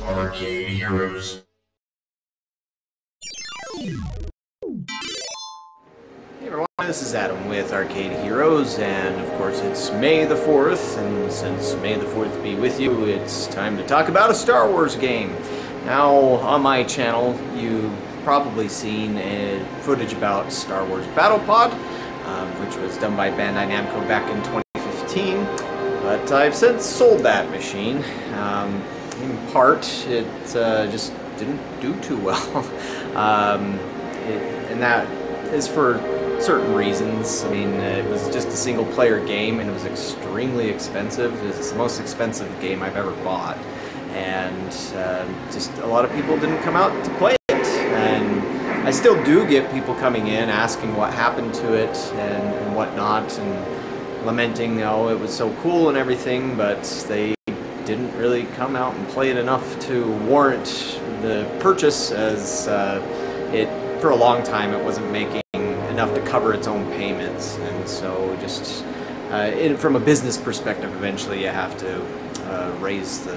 Arcade Heroes. Hey everyone, this is Adam with Arcade Heroes, and of course it's May the 4th, and since May the 4th be with you, it's time to talk about a Star Wars game. Now, on my channel, you've probably seen footage about Star Wars Battle Pod, which was done by Bandai Namco back in 2015, but I've since sold that machine. In part, it just didn't do too well, and that is for certain reasons. I mean, it was just a single-player game, and it was extremely expensive. It's the most expensive game I've ever bought, and just a lot of people didn't come out to play it. And I still do get people coming in asking what happened to it and whatnot, and lamenting, oh, it was so cool and everything, but they didn't really come out and play it enough to warrant the purchase, as for a long time it wasn't making enough to cover its own payments. And so just from a business perspective, eventually you have to raise the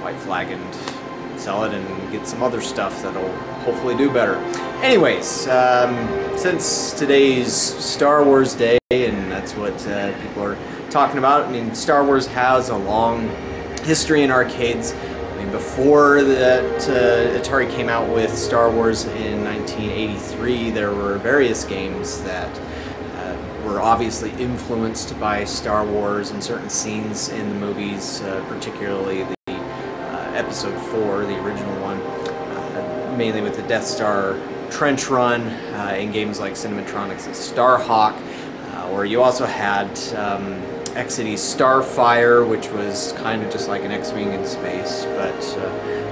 white flag and sell it and get some other stuff that'll hopefully do better. Anyways, since today's Star Wars Day, and that's what people are talking about, I mean, Star Wars has a long history in arcades. I mean, before that Atari came out with Star Wars in 1983, there were various games that were obviously influenced by Star Wars and certain scenes in the movies, particularly the Episode 4, the original one, mainly with the Death Star trench run, in games like Cinematronics' Starhawk, or you also had Exidy's Starfire, which was kind of just like an X-Wing in space, but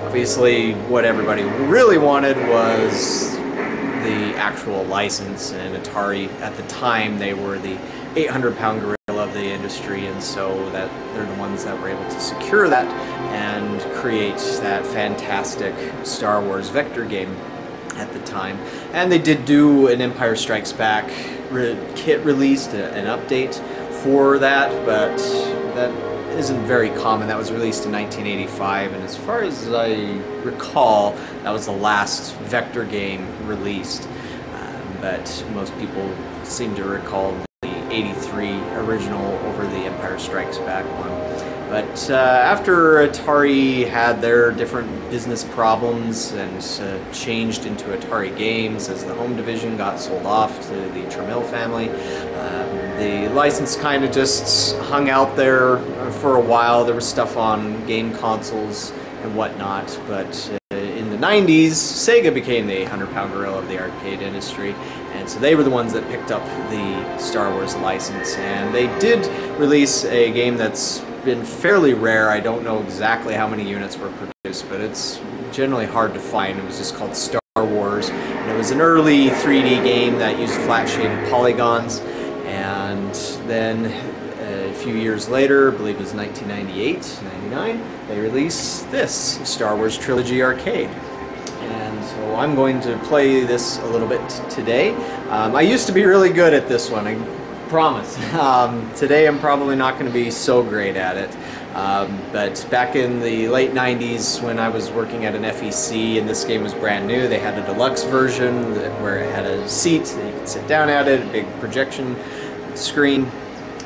obviously what everybody really wanted was the actual license, and Atari at the time, they were the 800-pound gorilla of the industry, and so that they're the ones that were able to secure that and create that fantastic Star Wars vector game at the time. And they did do an Empire Strikes Back kit released, an update for that, but that isn't very common. That was released in 1985, and as far as I recall, that was the last vector game released. But most people seem to recall the 83 original over the Empire Strikes Back one. But after Atari had their different business problems and changed into Atari Games as the home division got sold off to the Trammell family, the license kind of just hung out there for a while. There was stuff on game consoles and whatnot, but in the 90s, Sega became the 800-pound gorilla of the arcade industry, and so they were the ones that picked up the Star Wars license, and they did release a game that's been fairly rare. I don't know exactly how many units were produced, but it's generally hard to find. It was just called Star Wars, and it was an early 3D game that used flat-shaded polygons. And then a few years later, I believe it was 1998, 99, they released this, Star Wars Trilogy Arcade. And so I'm going to play this a little bit today. I used to be really good at this one, I promise. Today I'm probably not going to be so great at it. But back in the late 90s, when I was working at an FEC and this game was brand new, they had a deluxe version where it had a seat that you could sit down at it, a big projection screen,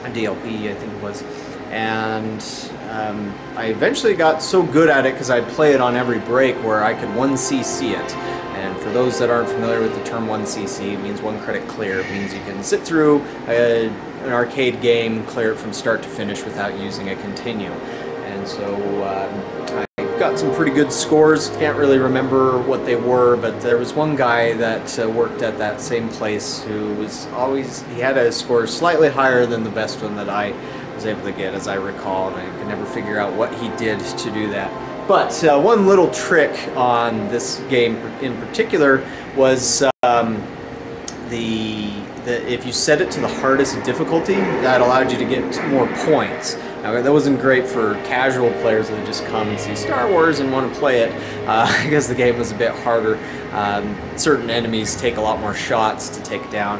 a DLP I think it was, and I eventually got so good at it because I'd play it on every break where I could 1cc it. And for those that aren't familiar with the term 1cc, it means one credit clear. It means you can sit through an arcade game, clear it from start to finish without using a continue. And so I got some pretty good scores. Can't really remember what they were, but there was one guy that worked at that same place who was always, he had a score slightly higher than the best one that I was able to get, as I recall, and I could never figure out what he did to do that. But one little trick on this game in particular was if you set it to the hardest difficulty, that allowed you to get more points. Now, that wasn't great for casual players that just come and see Star Wars and want to play it, because the game was a bit harder. Certain enemies take a lot more shots to take down,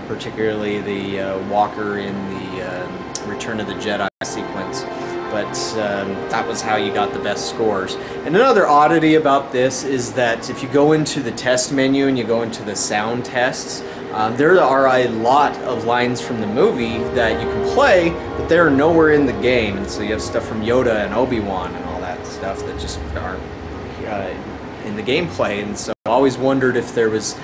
particularly the Walker in the Return of the Jedi sequence. but that was how you got the best scores. And another oddity about this is that if you go into the test menu and you go into the sound tests, there are a lot of lines from the movie that you can play, but they're nowhere in the game. And so you have stuff from Yoda and Obi-Wan and all that stuff that just aren't in the gameplay. And so I always wondered if there was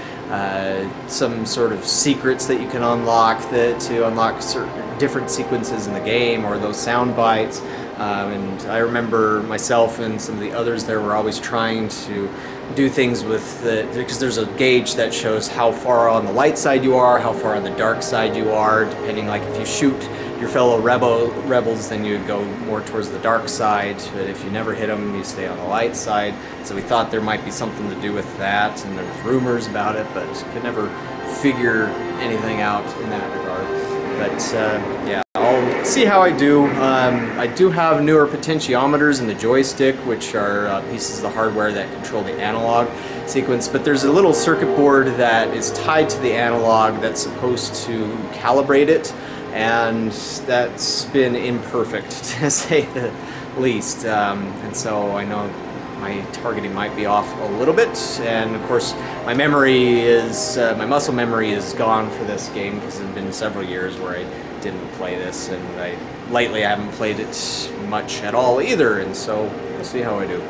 some sort of secrets that you can unlock to unlock certain different sequences in the game, or those sound bites. And I remember myself and some of the others there were always trying to do things with because there's a gauge that shows how far on the light side you are, how far on the dark side you are, depending, like if you shoot your fellow rebels, then you would go more towards the dark side, but if you never hit them, you stay on the light side. So we thought there might be something to do with that, and there was rumors about it, but could never figure anything out in that regard. But yeah, I'll see how I do. I do have newer potentiometers in the joystick, which are pieces of the hardware that control the analog sequence, but there's a little circuit board that is tied to the analog that's supposed to calibrate it, and that's been imperfect, to say the least. And so I know my targeting might be off a little bit, and of course my memory is, my muscle memory is gone for this game because it's been several years where I didn't play this, and lately I haven't played it much at all either, and so we'll see how I do.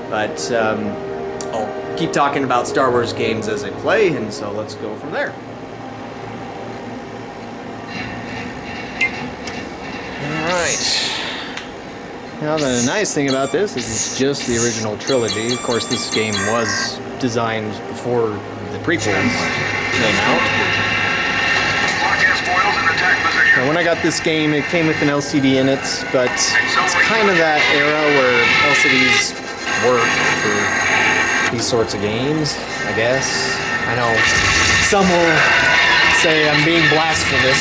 But I'll keep talking about Star Wars games as I play, and so let's go from there. Alright. Now the nice thing about this is it's just the original trilogy. Of course, this game was designed before the prequels came out. Now, when I got this game, it came with an LCD in it, but it's kind of that era where LCDs work for these sorts of games, I guess. I know some will say I'm being blasphemous,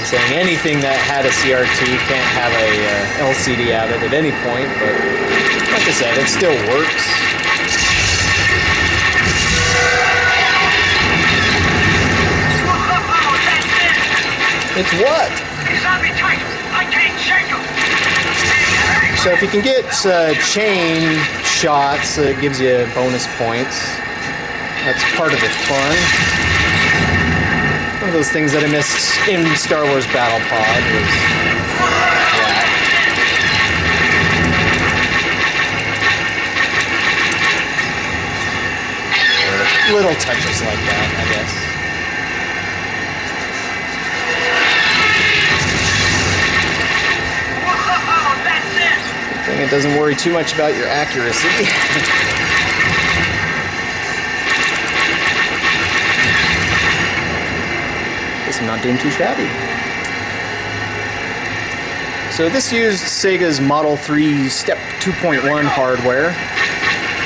saying anything that had a CRT can't have a LCD at it at any point, but like I said, it still works. It's what? So if you can get chain shots, it gives you bonus points. That's part of the fun. One of those things that I missed in Star Wars Battle Pod was that. Little touches like that, I guess. Good thing it doesn't worry too much about your accuracy. I'm not doing too shabby. So this used Sega's Model 3 Step 2.1 hardware,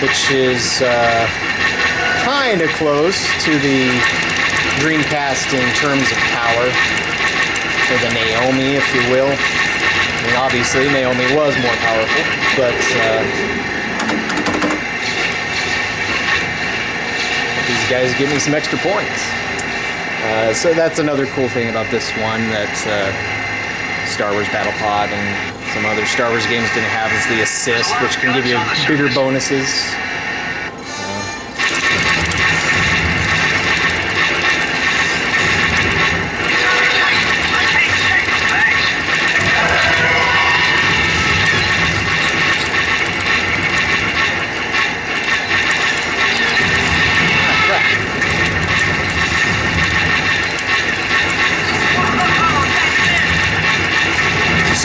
which is kind of close to the Dreamcast in terms of power, or the Naomi, if you will. I mean, obviously Naomi was more powerful, but these guys give me some extra points. So that's another cool thing about this one that Star Wars Battle Pod and some other Star Wars games didn't have, is the assist, which can give you bigger bonuses.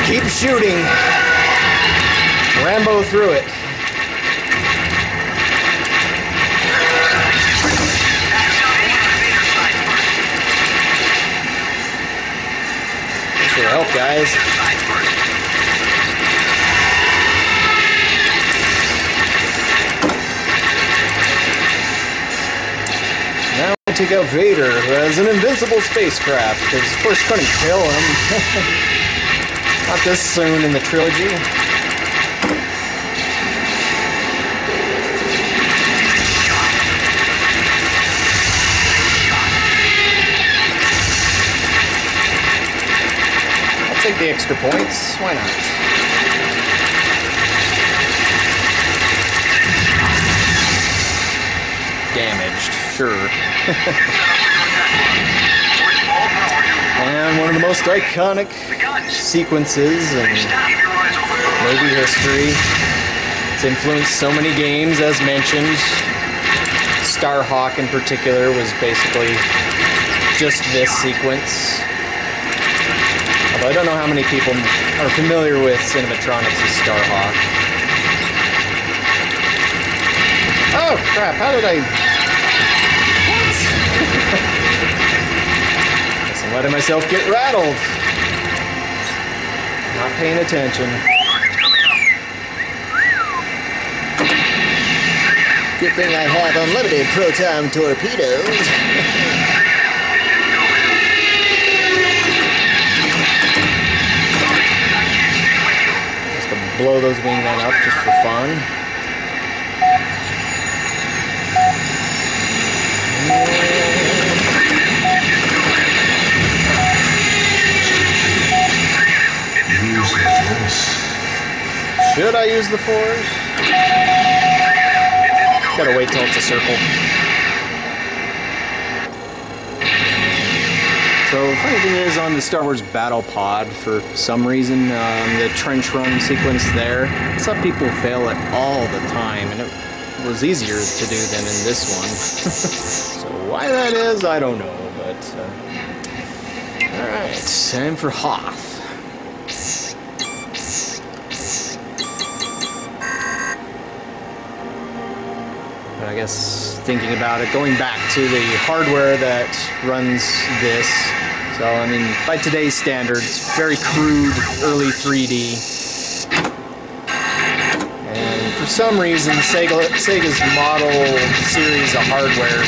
Keep shooting. Rambo through it. Thanks for your help, guys. Now we take out Vader, who has an invincible spacecraft, because of course couldn't kill him. Not this soon in the trilogy. I'll take the extra points. Why not? sure. And one of the most iconic sequences in movie history. It's influenced so many games, as mentioned. Starhawk in particular was basically just this sequence. Although I don't know how many people are familiar with animatronics of Starhawk. Oh crap, how did I... What? Guess I'm letting myself get rattled. Not paying attention. Good thing I have unlimited proton torpedoes. Just to blow those wingmen up just for fun. Should I use the Force? Gotta wait till it's a circle. So the funny thing is, on the Star Wars Battle Pod, for some reason, the trench run sequence there, some people fail it all the time, and it was easier to do than in this one. So why that is, I don't know, but... Alright, time for Hoth. I guess thinking about it, going back to the hardware that runs this, so I mean, by today's standards, very crude, early 3D. And for some reason, Sega's model series of hardware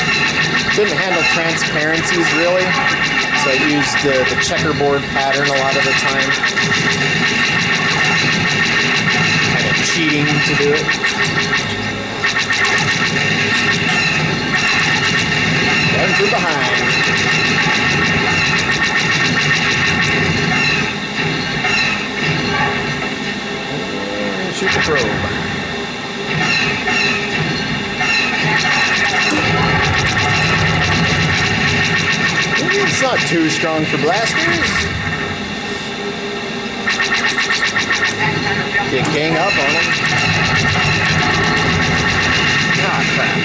didn't handle transparencies really, so it used the checkerboard pattern a lot of the time. Kind of cheating to do it. Run from behind. And shoot the probe. It's not too strong for blasters. Get gang up on him. Ah, crap.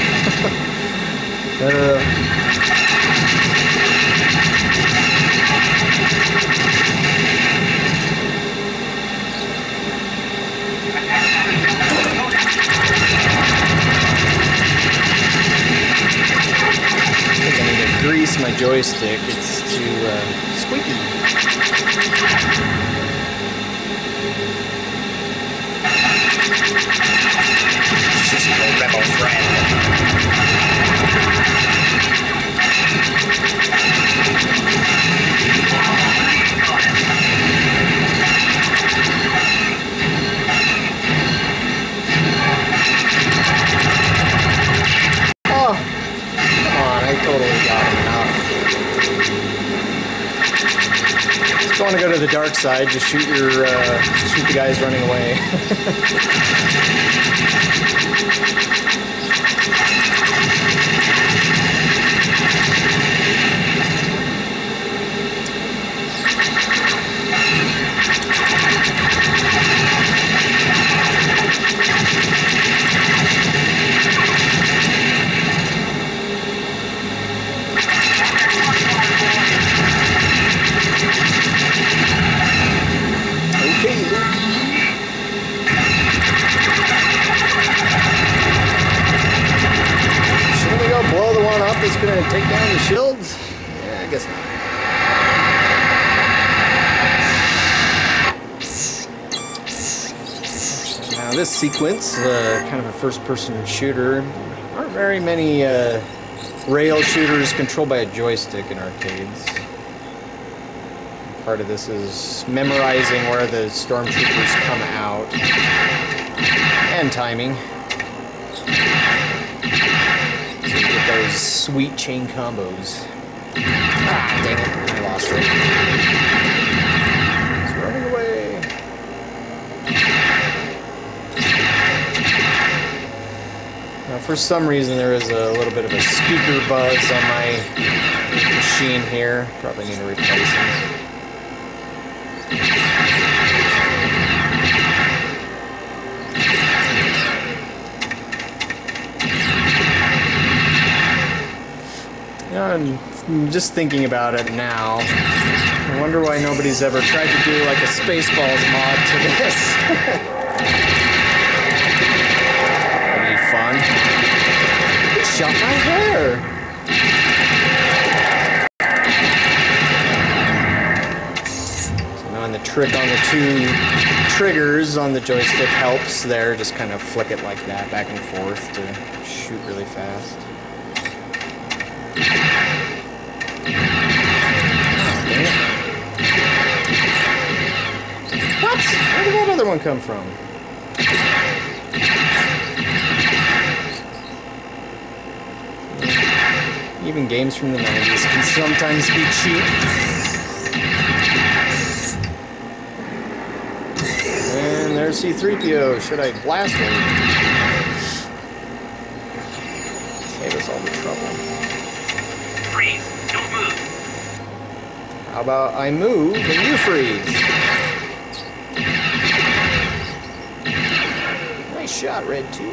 I think I need to grease my joystick. It's too squeaky. Just a rebel friend. Oh, come on, I totally got enough. If you want to go to the dark side, just shoot the guys running away. Is going to take down the shields? Yeah, I guess not. Now this sequence, kind of a first-person shooter, aren't very many rail shooters controlled by a joystick in arcades. Part of this is memorizing where the stormtroopers come out, and timing. Those sweet chain combos. Ah, dang it, I lost it. It's running away. Now For some reason there is a little bit of a speaker buzz on my machine here. Probably need to replace it. I'm just thinking about it now. I wonder why nobody's ever tried to do like a Spaceballs mod to this. That'd be fun. He shot my hair. So knowing the trick on the two triggers on the joystick helps there. Just kind of flick it like that back and forth to shoot really fast. What? Where did that other one come from? Even games from the 90s can sometimes be cheap. And there's C-3PO. Should I blast him? Save us all the trouble. Freeze! Don't move! How about I move and you freeze? Nice shot, Red 2.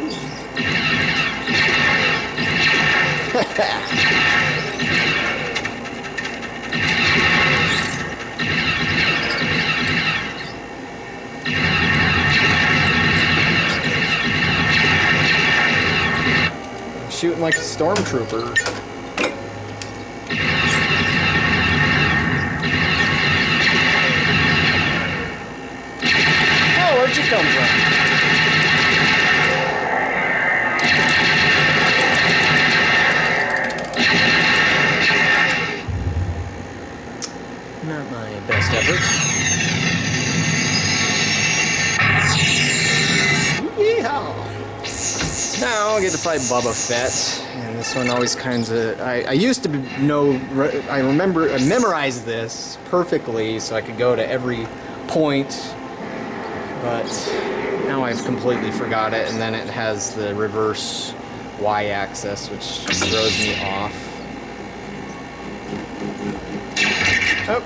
I'm shooting like a stormtrooper. Where'd you come from? Not my best effort. Yeehaw! Now I get to fight Boba Fett, and this one always kinds of. I used to know. I memorized this perfectly, so I could go to every point. But now I've completely forgot it, and then it has the reverse Y-axis, which throws me off. Oh,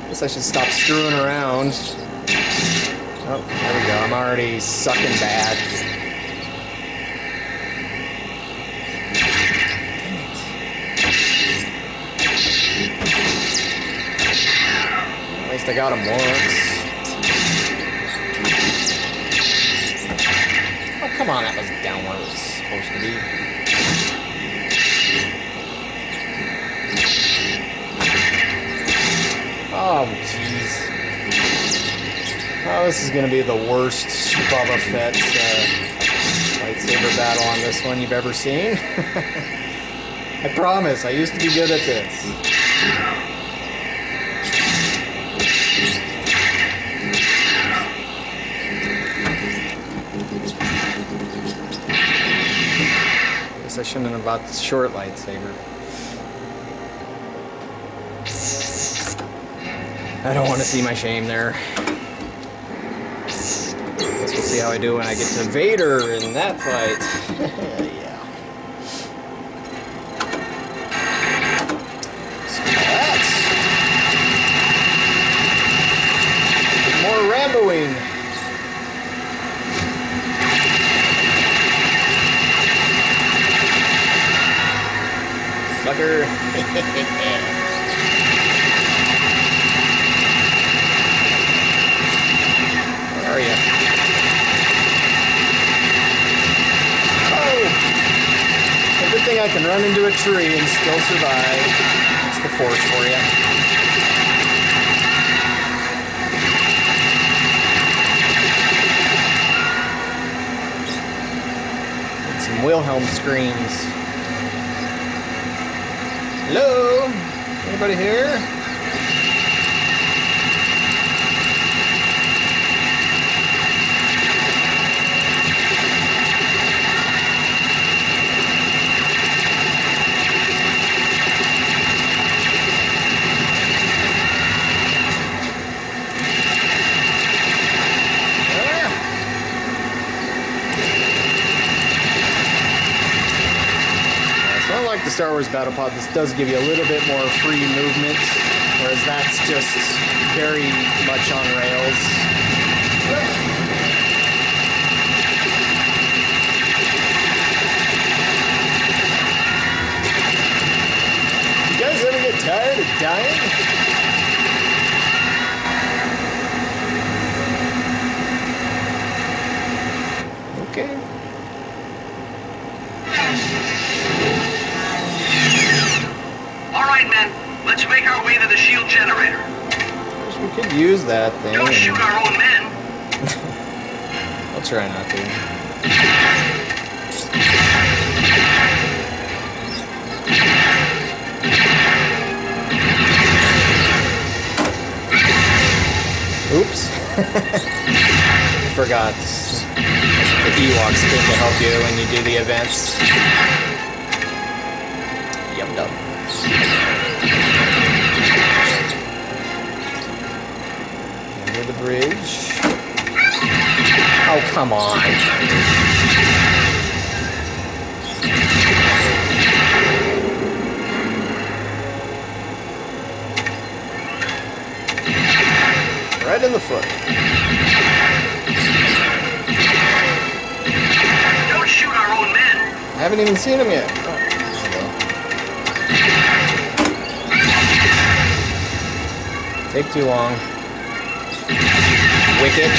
guess I should stop screwing around. Oh, there we go. I'm already sucking bad. At least I got him once. Come on, that was down where it was supposed to be. Oh, jeez. Oh, this is going to be the worst Boba Fett lightsaber battle on this one you've ever seen. I promise, I used to be good at this. I shouldn't have bought the short lightsaber. I don't want to see my shame there. Guess we'll see how I do when I get to Vader in that fight. Yeah. So more Ramboing. Sucker. Where are you? Oh! A good thing I can run into a tree and still survive. That's the Force for you. And some Wilhelm screams. Hello? Anybody here? Star Wars Battle Pod, this does give you a little bit more free movement, whereas that's just very much on rails. You guys ever get tired of dying? Okay. All right, men. Let's make our way to the shield generator. Wish we could use that thing. Don't shoot our own men. I'll try not to. Oops. Forgot. The Ewoks came to help you when you do the events. Yum dum. Under the bridge. Oh, come on. Right in the foot. Don't shoot our own men. I haven't even seen him yet. Oh, take too long. Wicket.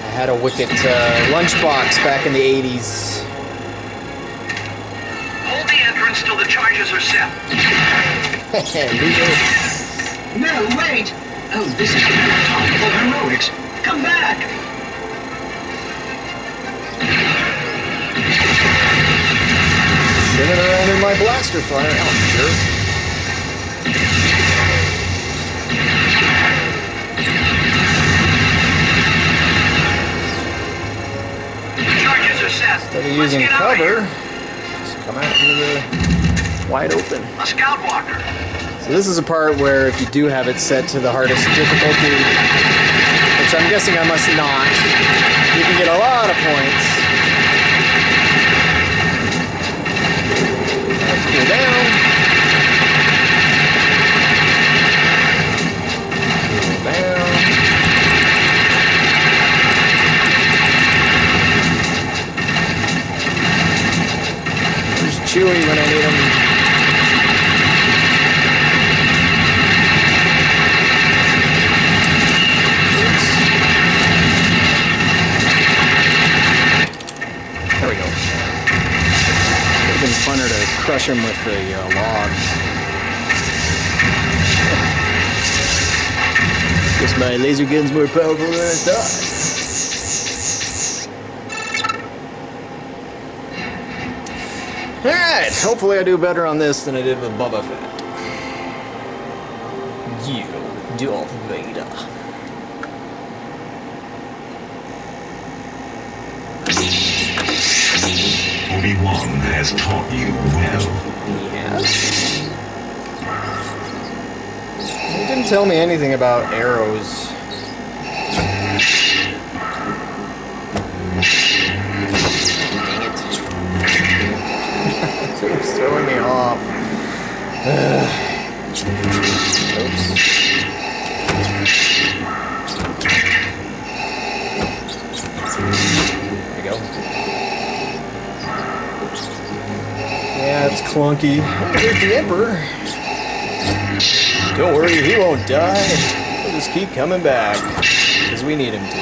I had a Wicket lunchbox back in the 80s. Hold the entrance till the charges are set. No, wait! Oh, this is no time for heroics. Come back! Spinning around in my blaster fire. Oh, sure. The charges are set. Instead of Let's using get out of cover, here. just come out into the wide open. A scout walker. So this is a part where if you do have it set to the hardest difficulty, which I'm guessing I must not, you can get a lot of points. Cool down. Cool down. There's Chewie when I need him. There we go. Would have been funner to crush him with the logs. Guess my laser gun's more powerful than I thought. Alright, hopefully I do better on this than I did with Boba Fett. You, Darth Vader. Obi-Wan has taught you well. Yes? He didn't tell me anything about arrows. It was throwing me off. Oops. There we go. Yeah, it's clunky. There's the Emperor. Don't worry, he won't die. He'll just keep coming back. Because we need him to.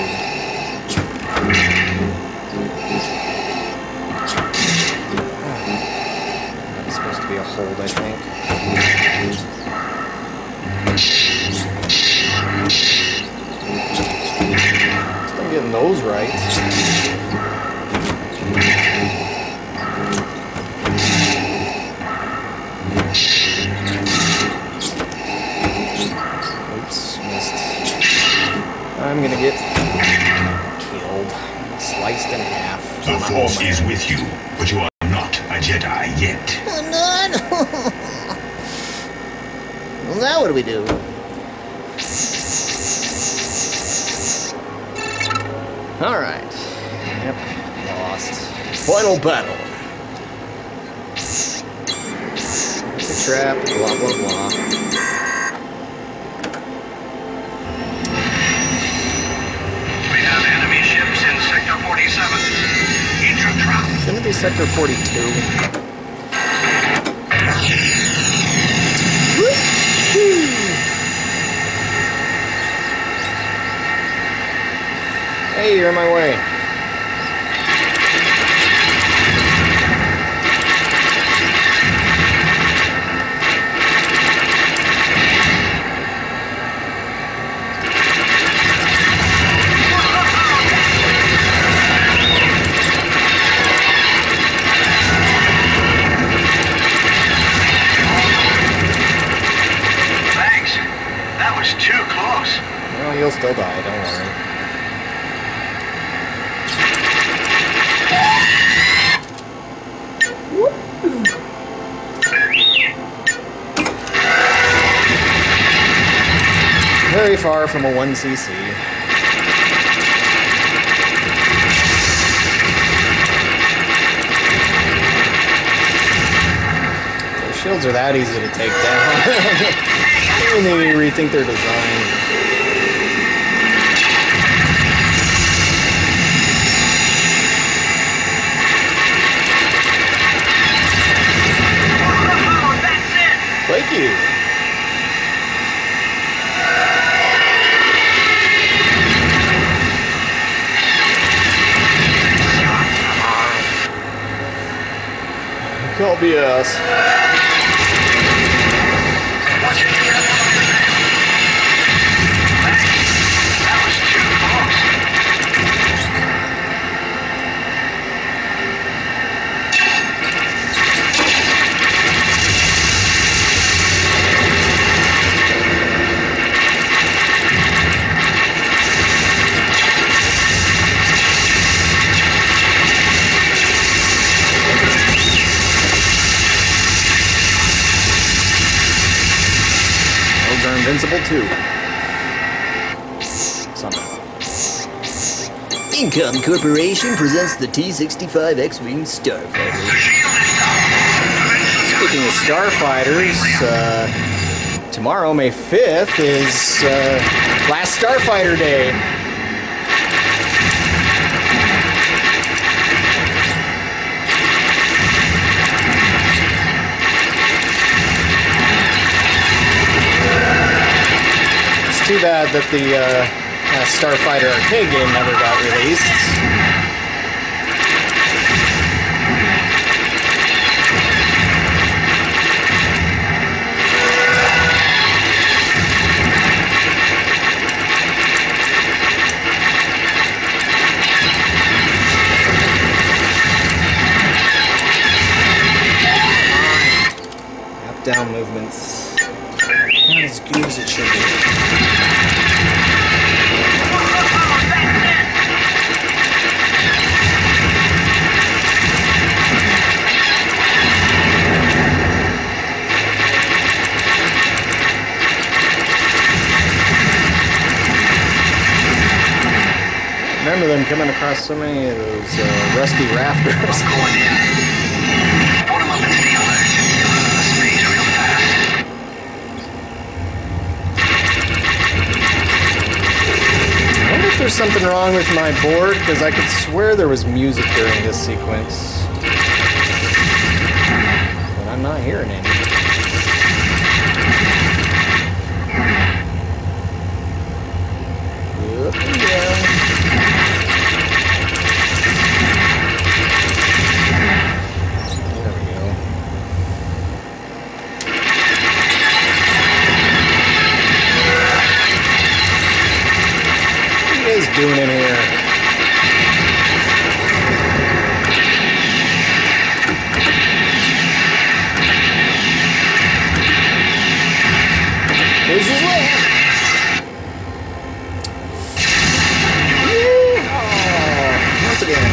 That's supposed to be a hold, I think. Still getting those right. I'm gonna get killed, sliced in half. The Force is with you, but you are not a Jedi yet. I'm not. Well, now what do we do? All right. Yep. Lost. Final battle. trap, blah blah blah. We have enemy ships in Sector 47. Intra-trap. Shouldn't it be Sector 42? Hey, you're in my way. Thanks. That was too close. Well, you'll still die, don't worry. Very far from a 1cc. Their shields are that easy to take down. Even they rethink their design. Thank you. Call BS. That was too close. Those are invincible too. Somehow. Income Corporation presents the T-65 X-Wing Starfighter. The shield is down. Speaking of starfighters, tomorrow, May 5th, is last Starfighter Day. It's too bad that the last Starfighter arcade game never got released. Up-down movements. Not as good as it should be. Remember them coming across so many of those rusty rafters. Going in. Put him up and stay alert. Speed real fast. I wonder if there's something wrong with my board, because I could swear there was music during this sequence. But I'm not hearing any. Up and down. There we go. What are you guys doing in here? This is it. Once again.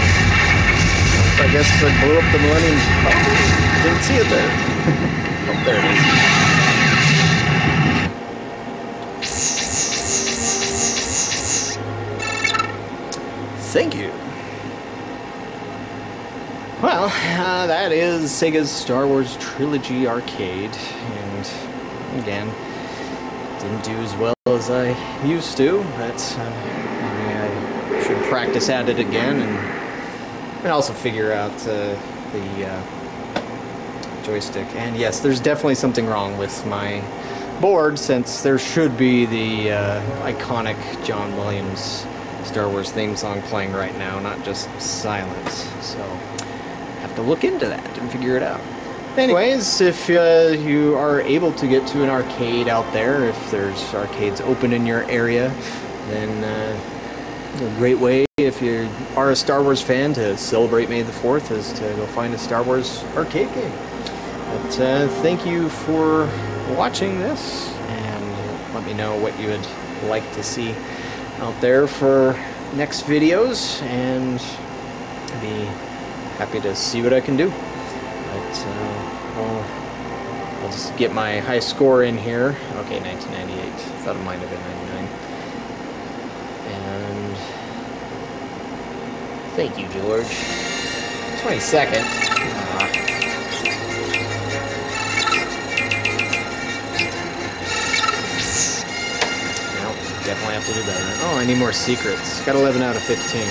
I guess I blew up the Millennium Falcon. Didn't see it there. Oh, there it is. Thank you. Well, that is Sega's Star Wars Trilogy arcade, and again, didn't do as well as I used to, but maybe I should practice at it again, and also figure out the joystick. And yes, there's definitely something wrong with my board, since there should be the iconic John Williams Star Wars theme song playing right now, not just silence. So have to look into that and figure it out. Anyways, if you are able to get to an arcade out there, if there's arcades open in your area, then a great way, if you are a Star Wars fan, to celebrate May the 4th is to go find a Star Wars arcade game. But thank you for watching this, and let me know what you would like to see out there for next videos, and I'd be happy to see what I can do. But I'll just get my high score in here. Okay, 1998. Thought it might have been 99. And thank you, George. 22nd. Definitely have to do better. Oh, I need more secrets. Got 11 out of 15.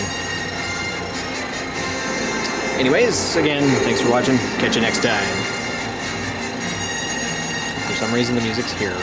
Anyways, again, thanks for watching. Catch you next time. For some reason, the music's here.